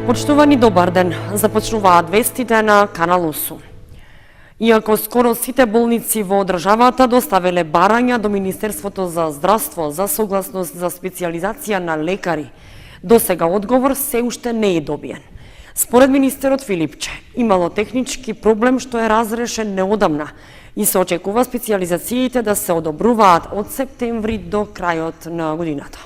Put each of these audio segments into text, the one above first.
Почитувани, добар ден. Започнуваат вестите на Канал 8. Иако скоро сите болници во државата доставиле барања до Министерството за здравство за согласност за специјализација на лекари, досега одговор се уште не е добиен. Според министерот Филипче, имало технички проблем што е разрешен неодамна и се очекува специјализациите да се одобруваат од септември до крајот на годината.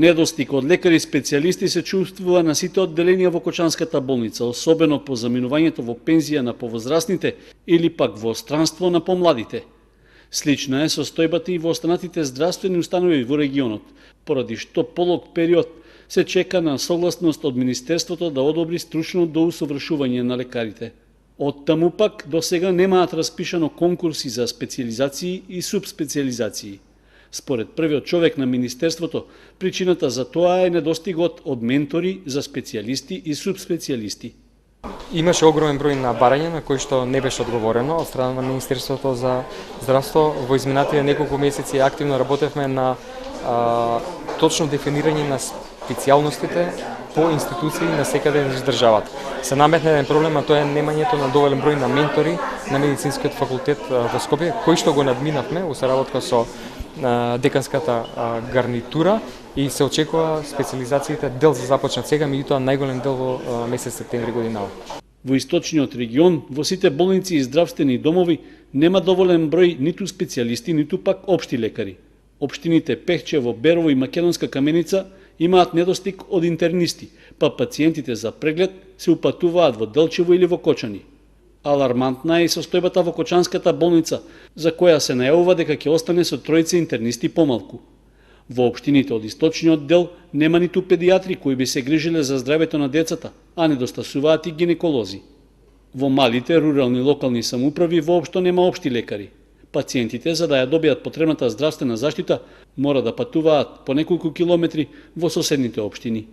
Недостиг од лекари специјалисти се чувствува на сите одделенија во Кочанската болница, особено по заминувањето во пензија на повозрастните или пак во странство на помладите. Слична е состојбата и во останатите здравствени установи во регионот, поради што полог период се чека на согласност од Министерството да одобри стручно доусовршување на лекарите. Од таму пак до сега немаат распишано конкурси за специјализации и субспецијализации. Според првиот човек на Министерството, причината за тоа е недостигот од ментори за специјалисти и субспецијалисти. Имаше огромен број на барања на кои што не беше одговорено од страна на Министерството за здравство. Во изминатите неколку месеци активно работевме на точно дефинирање на специјалностите по институции на секаде во државата. Се наметна еден проблем, а тоа е немањето на доволен број на ментори на медицинскиот факултет во Скопје, кои што го надминавме во соработка со деканската гарнитура и се очекува специјализациите дел за започнат сега, меѓутоа најголем дел во месец септември годинава. Во источниот регион, во сите болници и здравствени домови нема доволен број ниту специјалисти, ниту пак општи лекари. Општините Пехчево, Берово и Македонска Каменица имаат недостиг од интернисти, па пациентите за преглед се упатуваат во Делчево или во Кочани. Алармантна е и состојбата во Кочанската болница, за која се најавува дека ќе остане со тројца интернисти помалку. Во општините од источниот дел нема ниту педиатри кои би се грижеле за здравето на децата, а недостасуваат и гинеколози. Во малите рурални локални самоуправи воопшто нема општи лекари. Пациентите, за да ја добијат потребната здравствена заштита, мора да патуваат по неколку километри во соседните општини.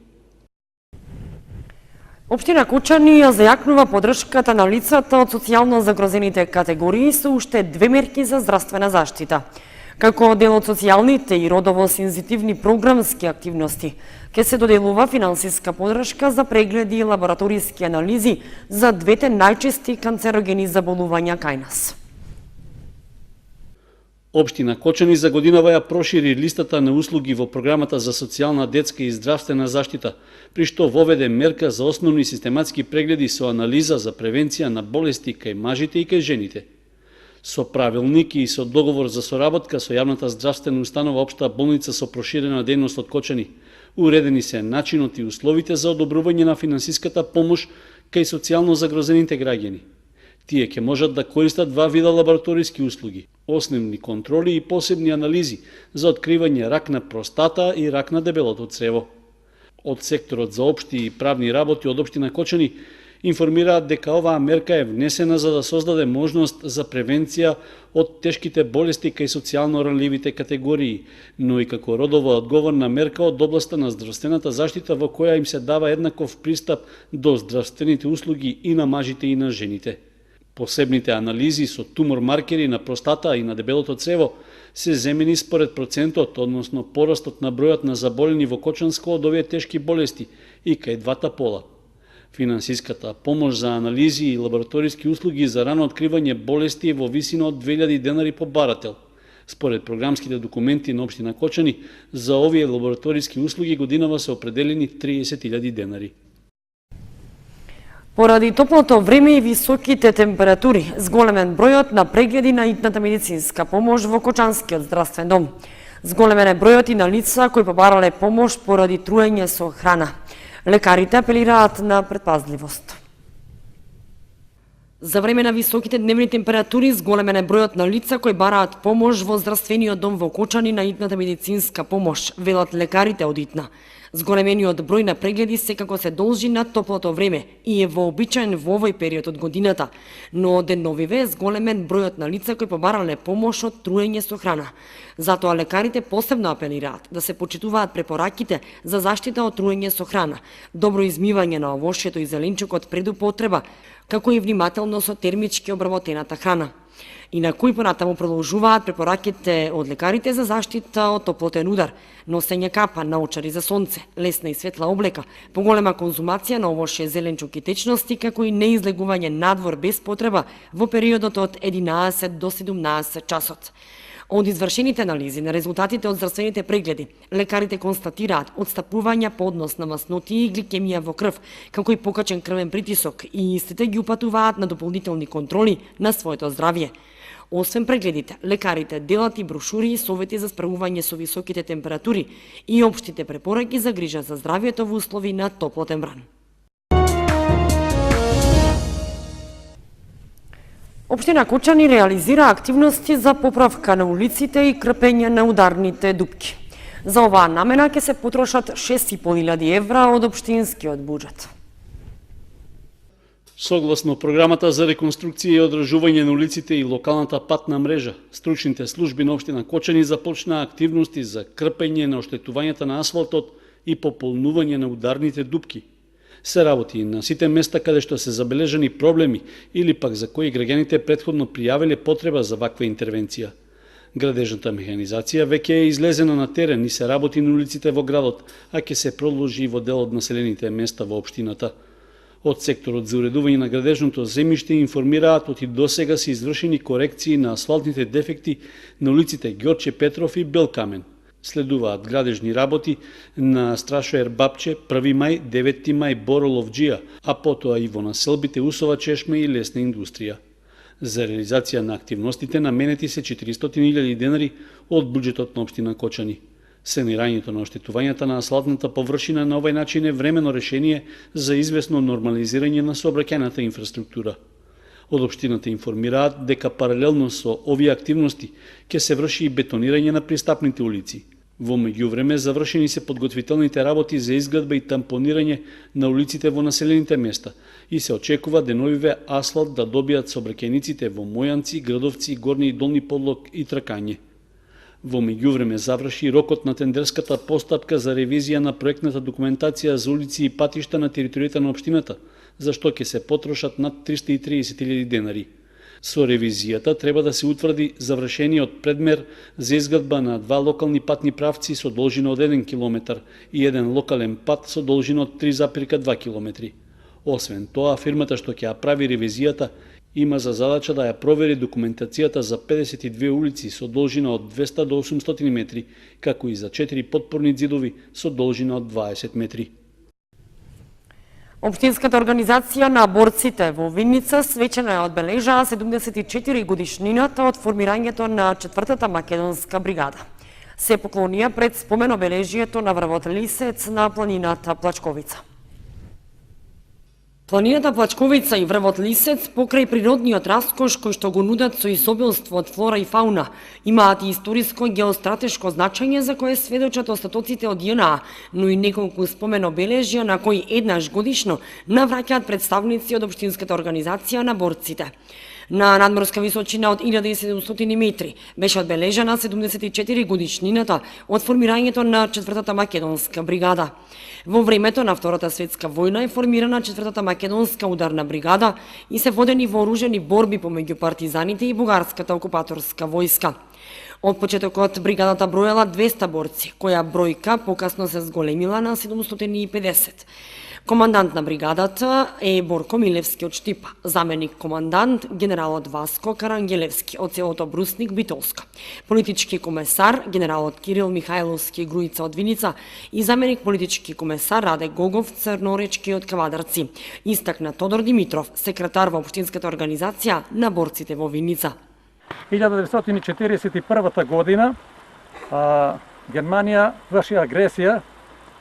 Општина Кочани ја зајакнува поддршката на лицата од социјално загрозените категории со уште 2 мерки за здравствена заштита. Како дел од социјалните и родово сензитивни програмски активности, ќе се доделува финансиска поддршка за прегледи и лабораториски анализи за двете најчести канцерогени заболувања кај нас. Општина Кочани за годинава ја прошири листата на услуги во програмата за социјална, детска и здравствена заштита, при што воведе мерка за основни систематски прегледи со анализа за превенција на болести кај мажите и кај жените. Со правилник и со договор за соработка со јавната здравствена установа Општа болница со проширена дејност од Кочани, уредени се начинот и условите за одобрување на финансиската помош кај социјално загрозените граѓани. Тие ќе можат да користат 2 вида лабораториски услуги, основни контроли и посебни анализи за откривање рак на простата и рак на дебелото црево. Од секторот за општи и правни работи од Општина Кочани информираат дека оваа мерка е внесена за да создаде можност за превенција од тешките болести кај социјално ранливите категории, но и како родово одговорна мерка од областа на здравствената заштита во која им се дава еднаков пристап до здравствените услуги и на мажите и на жените. Посебните анализи со тумор маркери на простата и на дебелото црево се земени според процентот, односно порастот на бројот на заболени во Кочанско од овие тешки болести и кај двата пола. Финансиската помош за анализи и лабораториски услуги за рано откривање болести е во висина од 2000 денари по барател. Според програмските документи на Општина Кочани, за овие лабораториски услуги годинава се определени 30.000 денари. Поради топлото време и високите температури, зголемен бројот на прегледи на итната медицинска помош во Кочанскиот здравствен дом. Зголемен е бројот и на лица кои побарале помош поради труење со храна. Лекарите апелираат на предпазливост. За време на високите дневни температури, зголемен е бројот на лица кои бараат помош во здравствениот дом во Кочани на итната медицинска помош, велат лекарите од итна. Зголемениот број на прегледи секако се должи на топлото време и е вообичаен во овој период од годината, но деновиве е зголемен бројот на лица кои побарале помош од труење со храна. Затоа лекарите посебно апелираат да се почитуваат препораките за заштита од труење со храна, добро измивање на овошјето и зеленчукот пред употреба, како и внимателно со термички обработената храна. И на кои понатаму продолжуваат препораките од лекарите за заштита од топлотен удар, носење капа, наочари за сонце, лесна и светла облека, поголема конзумација на овоше зеленчук и течности, како и неизлегување надвор без потреба во периодот од 11 до 17 часот. Од извршените анализи на резултатите од здравствените прегледи, лекарите констатираат отстапување по однос на масноти и гликемија во крв, како и покачен крвен притисок, и истите ги упатуваат на дополнителни контроли на своето здравје. Освен прегледите, лекарите делат и брошури и совети за справување со високите температури и општите препораки за грижа за здравјето во услови на топлотен бран. Општина Кочани реализира активности за поправка на улиците и крпење на ударните дупки. За оваа намена ќе се потрошат 6.500 евра од општинскиот буџет. Согласно програмата за реконструкција и одржување на улиците и локалната патна мрежа, стручните служби на општина Кочани започнаа активности за крпење на оштетувањата на асфалтот и пополнување на ударните дупки. Се работи на сите места каде што се забележани проблеми или пак за кои граѓаните претходно пријавиле потреба за ваква интервенција. Градежната механизација веќе е излезена на терен и се работи на улиците во градот, а ќе се продолжи и во дел од населените места во општината. Од секторот за уредување на градежното земјиште информираат од и досега се извршени корекции на асфалтните дефекти на улиците Ѓорче Петров и Белкамен. Следуваат градежни работи на Страшоер Бапче, 1 мај, 9 мај, Бороловџија, а потоа и во населбите Усова Чешме и Лесна индустрија. За реализација на активностите наменети се 400.000 денари од буџетот на општина Кочани. Санирањето на оштетувањата на асфалтната површина на овој начин е времено решение за известно нормализирање на сообраќајната инфраструктура. Од општината информираат дека паралелно со овие активности ќе се врши и бетонирање на пристапните улици. Во меѓувреме завршени се подготвителните работи за изградба и тампонирање на улиците во населените места и се очекува деновиве асфалт да добијат сообраќајниците во Мојанци, Градовци, Горни и Долни Подлог и Тракање. Во меѓувреме заврши рокот на тендерската постапка за ревизија на проектната документација за улици и патишта на територијата на општината, за што ќе се потрошат над 330.000 денари. Со ревизијата треба да се утврди завршениот предмер за изградба на 2 локални патни правци со должина од 1 км и еден локален пат со должина од 3,2 км. Освен тоа, фирмата што ќе ја прави ревизијата има за задача да ја провери документацијата за 52 улици со должина од 200 до 800 метри, како и за 4 подпорни ѕидови со должина од 20 метри. Општинската организација на борците во Винница свечено ја одбележаа 74 годишнината од формирањето на 4-та македонска бригада. Се поклонија пред спомен обележието на врвот Лисец на планината Плачковица. Планината Плачковица и врвот Лисец, покрај природниот раскош кој што го нудат со изобилство од флора и фауна, имаат и историско геостратешко значење за кое сведочат остатоците од ЈНА, но и неколку спомен обележја на кои еднаш годишно навраќаат представници од општинската организација на борците. На надморска височина од 1700 метри беше одбележана 74 годишнината од формирањето на 4-та македонска бригада. Во времето на Втората светска војна е формирана 4-та македонска ударна бригада и се водени вооружени борби помеѓу партизаните и бугарската окупаторска војска. Од почетокот бригадата броела 200 борци, која бројка покасно се зголемила на 750. Командант на бригадата е Борко Милевски од Штипа, заменик командант генералот Васко Карангелевски од селото Брусник Битолска, политички комесар генералот Кирил Михајловски Груица од Виница и заменик политички комесар Раде Гогов Црноречки од Кавадарци, истакна Тодор Димитров, секретар во општинската организација на борците во Виница. 1941 година Германија врши агресија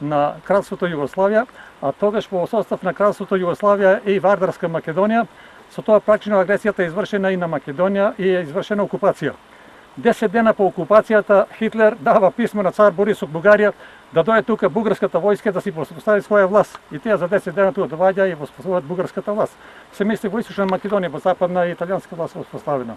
на Кралството Југославија, а тогаш во состав на Кралството Југославија и Вардарска Македонија, со тоа практично агресијата е извршена и на Македонија и е извршена окупација. 10 дена по окупацијата Хитлер дава писмо на цар Борис од Бугарија да дојде тука бугарската војска да си воспостави своја власт. И тие за 10 дена тука доаѓа и воспоставуваат бугарската власт. Се мисли во Источна Македонија, во западна и италијанска власт воспоставена.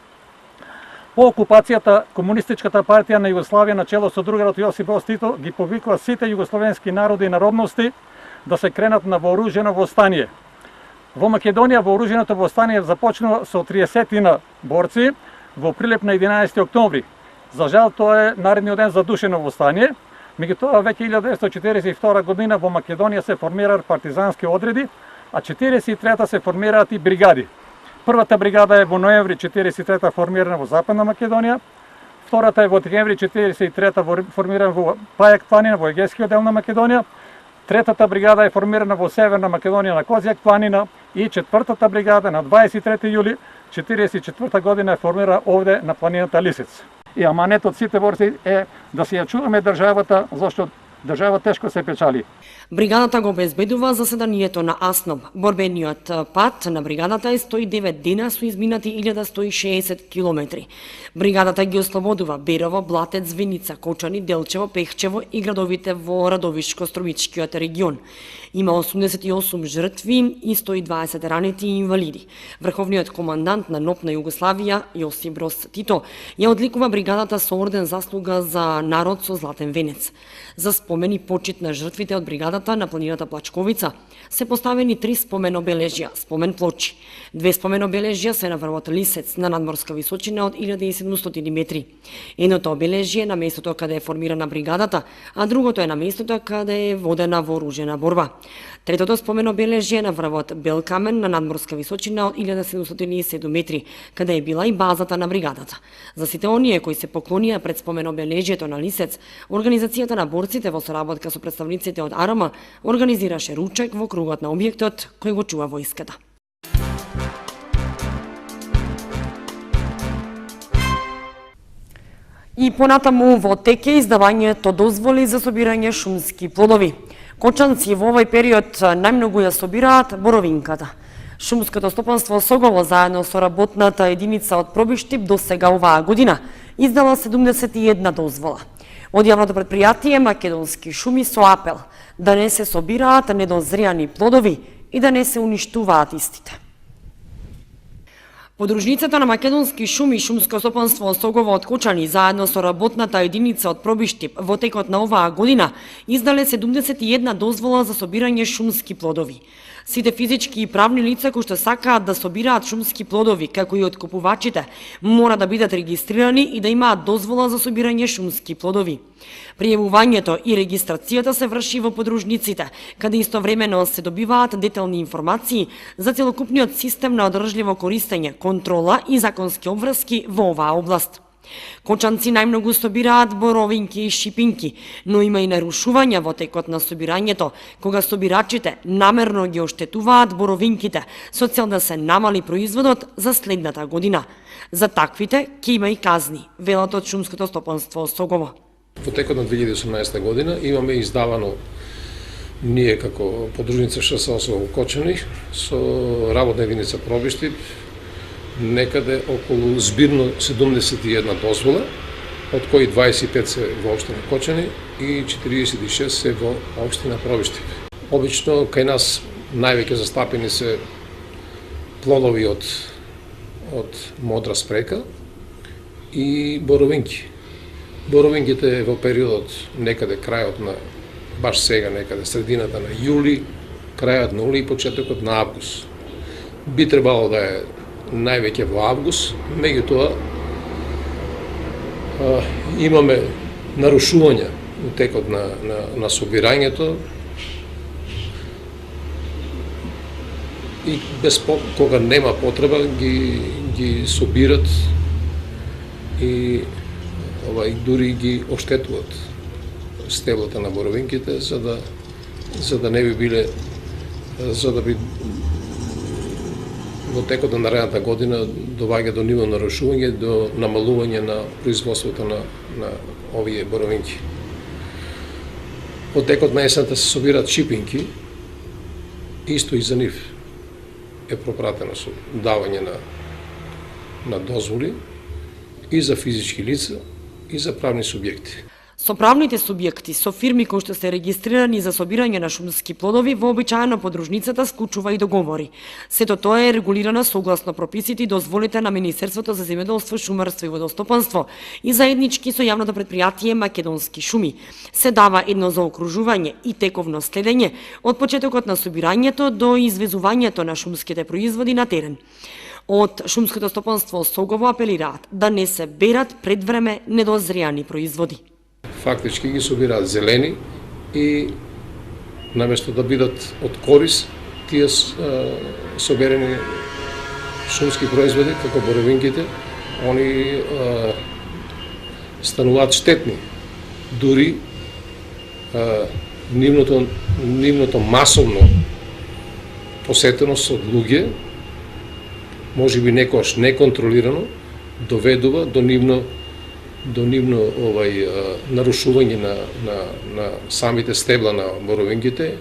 По окупацијата, Комунистичката партија на Југославија на чело со другарот Јосип Броз Тито ги повикува сите југословенски народи и народности да се кренат на вооружено востание. Во Македонија вооруженото востание започнува со 30 борци, во Прилеп на 11 октомври. За жал, тоа е наредниот ден задушено востание. Меѓутоа, веќе 1942 година во Македонија се формираат партизански одреди, а 43-та се формираат и бригади. Првата бригада е во ноември 43-та формирана во Западна Македонија, втората е во декември 43-та формирана во Пајак планина, во Егејскиот дел на Македонија, третата бригада е формирана во Северна Македонија на Козјак планина и четвртата бригада на 23 јули 44 година е формира овде на планината Лисец. И аманетот сите борци е да се ја чуваме државата, зашто држава тешко се печали. Бригадата го обезбедува заседанието на АСНОБ. Борбениот пат на бригадата е 109 дена со изминати 1160 километри. Бригадата ги ослободува Берово, Блатец, Виница, Кочани, Делчево, Пехчево и градовите во Радовишко-Струмичкиот регион. Има 88 жртви и 120 ранети и инвалиди. Врховниот командант на НОП на Југославија, Јосип Брос Тито, ја одликува бригадата со орден заслуга за народ со златен венец. За спомен и почит на жртвите од бригадата на планината Плачковица се поставени 3 спомен обележја, спомен плочи. 2 спомен обележја се на врвот Лисец на надморска височина од 1700 метри. Едното обележје е на местото каде е формирана бригадата, а другото е на местото каде е водена вооружена борба. Третото спомен обележје е на врвот Белкамен на надморска височина од 1707 метри, каде е била и базата на бригадата. За сите оние кои се поклонија пред спомен обележјето на Лисец, организацијата на борците во соработка со представниците од АРМ организираше ручек во кругот на објектот кој го чува војската. И понатаму во теке издавањето дозволи за собирање шумски плодови. Кочанци во овој период најмногу ја собираат боровинката. Шумското стопанство Согово заедно со работната единица од Пробиштип до сега оваа година издала 71 дозвола. Од јавното предпријатие Македонски шуми со апел да не се собираат недозрени плодови и да не се уништуваат истите. Подружницата на Македонски шуми и шумско стопанство Согово од Кочани заедно со работната единица од Пробиштип во текот на оваа година издале 71 дозвола за собирање шумски плодови. Сите физички и правни лица кои што сакаат да собираат шумски плодови, како и откупувачите, мора да бидат регистрирани и да имаат дозвола за собирање шумски плодови. Пријавувањето и регистрацијата се врши во подружниците, каде истовремено се добиваат детални информации за целокупниот систем на одржливо користење, контрола и законски обврски во оваа област. Кочанци најмногу собираат боровинки и шипинки, но има и нарушувања во текот на собирањето, кога собирачите намерно ги оштетуваат боровинките со цел да се намали производот за следната година. За таквите ќе има и казни, велат од шумското стопанство Согово. Во текот на 2018 година имаме издавано ние како подружница ШСО Кочани со работна единица Пробиштип некаде околу збирно 71 дозвола, од кои 25 се во општина Кочани и 46 се во општина Пробиштип. Обично кај нас највеќе застапени се плодови од модра спрека и боровинки. Боровинките во периодот некаде крајот на баш сега некаде средината на јули, крајот на јули и почетокот на август. Би требало да е највеќе во август, меѓутоа имаме нарушувања у текот на собирањето и кога нема потреба ги собират и дури ги оштетуваат стеблата на боровинките за да не би биле во текот на наредната година доваѓа до ниво нарушување, до намалување на производството на овие боровинки. Во текот на есента се собираат шипинки, исто и за нив е пропратено со давање на дозволи и за физички лица и за правни субјекти. Со правните субјекти, со фирми кои што се регистрирани за собирање на шумски плодови, вообичаено подружницата склучува и договори. Сето тоа е регулирано согласно прописите и дозволите на Министерството за земјоделство, шумарство и водостопанство и заеднички со јавното предпријатие Македонски шуми. Се дава едно заокружување и тековно следење од почетокот на собирањето до извезувањето на шумските производи на терен. Од шумското стопанство Согово апелираат да не се берат пред време недозреани производи. Фактички ги собираат зелени и наместо да бидат од корис, тие соберени шумски производи, како боровинките, они стануваат штетни. Дури нивното масовно посетеност од луѓе, можеби некојаш неконтролирано, доведува до нивно нарушување на самите стебла на боровинките,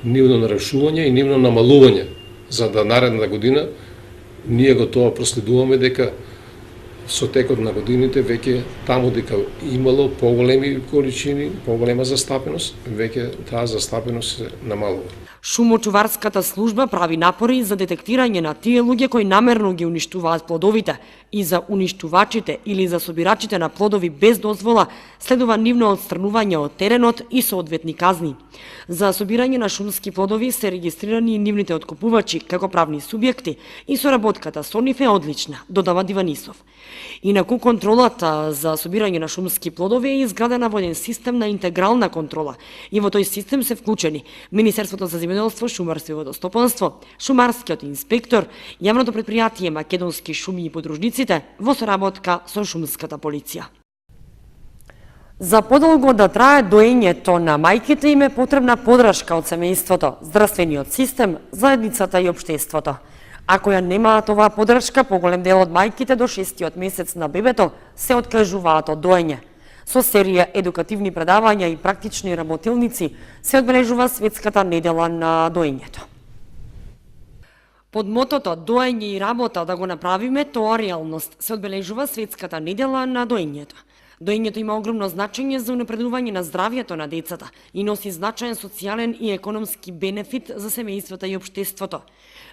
нивно нарушување и нивно намалување, за да наредна година ние го тоа проследуваме дека со текот на годините веќе таму дека имало поголеми количини, поголема застапеност, веќе таа застапеност се намалува. Шумочуварската служба прави напори за детектирање на тие луѓе кои намерно ги уништуваат плодовите и за уништувачите или за собирачите на плодови без дозвола следува нивно отстранување од теренот и соодветни казни. За собирање на шумски плодови се регистрирани и нивните откупувачи како правни субјекти и соработката со нив е одлична, додава Диванисов. Инаку контролата за собирање на шумски плодови е изградена во еден систем на интегрална контрола и во тој систем се вклучени Министерството за земјоделство, шумарство и водостопанство, шумарскиот инспектор, јавното претпријатие Македонски шуми и подружниците во соработка со шумската полиција. За подолго да трае доењето на мајките им е потребна подршка од семејството, здравствениот систем, заедницата и општеството. Ако ја немаат оваа подршка, поголем дел од мајките до 6-тиот месец на бебето се откажуваат од доење. Со серија едукативни предавања и практични работилници се одбележува Светската недела на доењето. Под мотото "Доење и работа да го направиме, тоа реалност" се одбележува Светската недела на доењето. Доењето има огромно значење за унапредување на здравјето на децата и носи значаен социјален и економски бенефит за семејствата и општеството.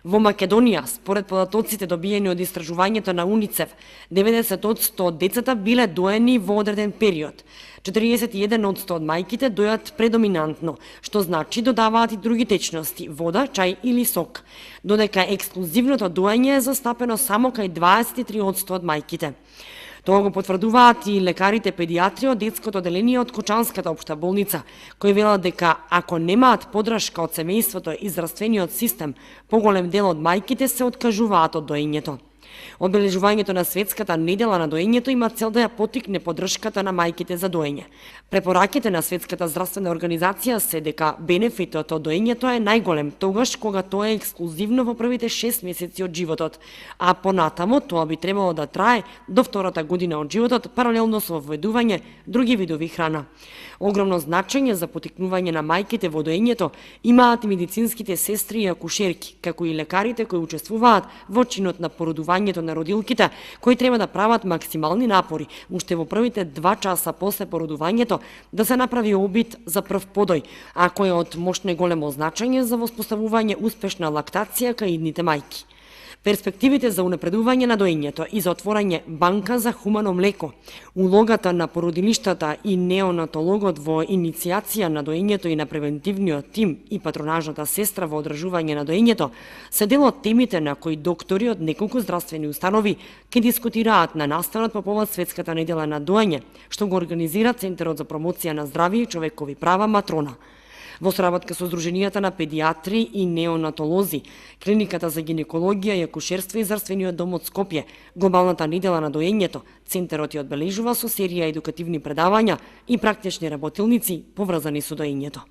Во Македонија, според податоците добиени од истражувањето на УНИЦЕФ, 90% од децата биле доени во одреден период. 41% од мајките дојат предоминантно, што значи додаваат и други течности, вода, чај или сок, додека ексклузивното доење е застапено само кај 23% од мајките. Тоа го потврдуваат и лекарите педиатри од детското одделение од Кочанската општа болница, кои велат дека ако немаат подршка од семејството и здравствениот систем, поголем дел од мајките се откажуваат од доењето. Одбележувањето на Светската недела на доењето има цел да ја поттикне поддршката на мајките за доење. Препораките на Светската здравствена организација се дека бенефитот од доењето е најголем тогаш кога тоа е ексклузивно во првите 6 месеци од животот, а понатамо тоа би требало да трае до втората година од животот паралелно со введување други видови храна. Огромно значење за поттикнување на мајките во доењето имаат и медицинските сестри и акушерки, како и лекарите кои учествуваат во чинот на породувањето на родилките, кои треба да прават максимални напори уште во првите 2 часа после породувањето да се направи обид за прв подој, а кој е од мощно и големо значење за воспоставување успешна лактација кај идните мајки. Перспективите за унапредување на доењето и за отворање банка за хумано млеко, улогата на породилиштата и неонатологот во иницијација на доењето и на превентивниот тим и патронажната сестра во одржување на доењето се дел од темите на кои доктори од неколку здравствени установи ќе дискутираат на настанот по повод Светската недела на доење, што го организира Центарот за промоција на здравје и човекови права Матрона. Во соработка со Сдруженијата на педиатри и неонатолози, Клиниката за гинекологија и акушерство и Здравствениот дом од Скопје, Глобалната недела на доењето, Центарот ја одбележува со серија едукативни предавања и практични работилници поврзани со доењето.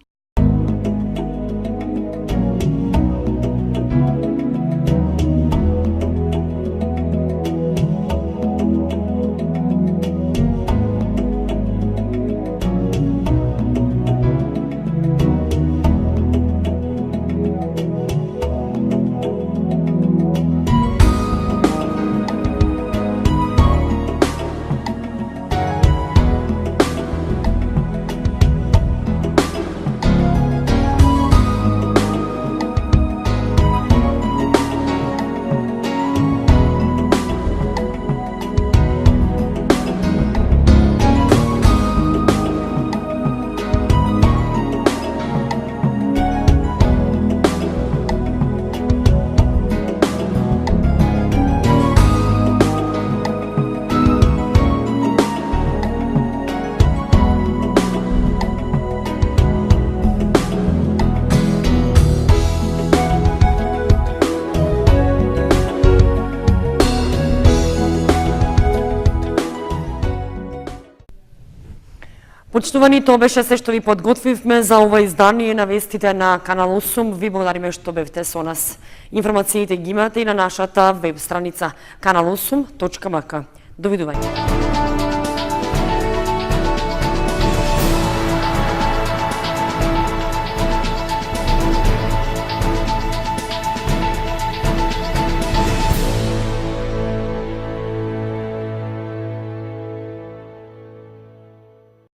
Почитувани, тоа беше се што ви подготвивме за ова издание на вестите на Канал 8. Ви благодариме што бевте со нас. Информациите ги имате и на нашата веб страница kanal8.mk. Довидување.